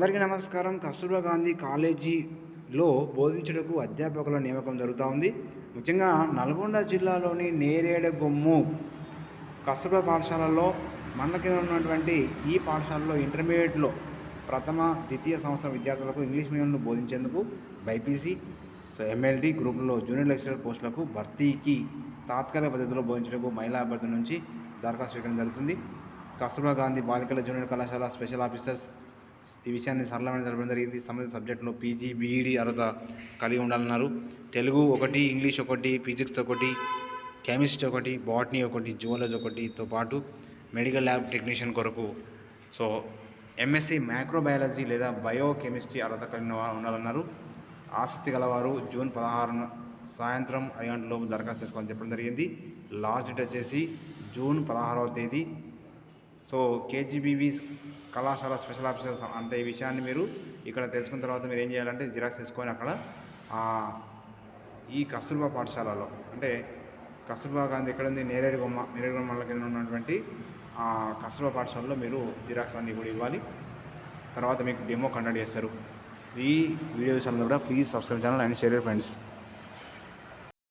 అందరికీ నమస్కారం. కస్తూర్బా గాంధీ కాలేజీలో బోధించుటకు అధ్యాపకుల నియామకం జరుగుతూ ఉంది. ముఖ్యంగా నల్గొండ జిల్లాలోని నేరేడుగొమ్ము కస్తూర్బా పాఠశాలలో మన కింద ఉన్నటువంటి ఈ పాఠశాలలో ఇంటర్మీడియట్లో ప్రథమ ద్వితీయ సంవత్సరం విద్యార్థులకు ఇంగ్లీష్ మీడియంను బోధించేందుకు బైపీసీ ఎంఎల్టీ గ్రూపుల్లో జూనియర్ లెక్చరర్ పోస్టులకు భర్తీకి తాత్కాలిక పద్ధతిలో బోధించుటకు మహిళా అభ్యర్థుల నుంచి దరఖాస్తు స్వీకరణ జరుగుతుంది. కస్తూర్బా గాంధీ బాలికల జూనియర్ కళాశాల స్పెషల్ ఆఫీసర్స్ ఈ విషయాన్ని సరళమైన జరపడం జరిగింది. సంబంధిత సబ్జెక్టులో పీజీ బీఈడి అర్హత కలిగి ఉండాలన్నారు. Telugu 1, English 1, physics 1, chemistry 1, botany 1, zoology 1తో పాటు మెడికల్ ల్యాబ్ టెక్నీషియన్ కొరకు ఎంఎస్సి మైక్రోబయాలజీ లేదా బయోకెమిస్ట్రీ అర్హత కలిగిన ఉండాలన్నారు. ఆసక్తి గలవారు జూన్ 16 సాయంత్రం 5 గంటలలోపు దరఖాస్తు చేసుకోవాలని చెప్పడం జరిగింది. లాస్ట్ డేట్ వచ్చేసి జూన్ 16వ తేదీ. కేజీబీవీ కళాశాల స్పెషల్ ఆఫీసర్స్ అంటే ఈ విషయాన్ని మీరు ఇక్కడ తెలుసుకున్న తర్వాత మీరు ఏం చేయాలంటే జిరాక్స్ తీసుకొని అక్కడ ఈ కస్తూర్బా పాఠశాలలో అంటే కస్తూర్బా గాంధీ ఎక్కడ ఉంది, నేరేడుగొమ్మ మండలం కింద ఉన్నటువంటి కస్తూర్బా పాఠశాలలో మీరు జిరాక్స్ అన్నీ కూడా ఇవ్వాలి. తర్వాత మీకు డెమో కండక్ట్ చేస్తారు. ఈ వీడియో విషయంలో కూడా please subscribe channel and share your friends.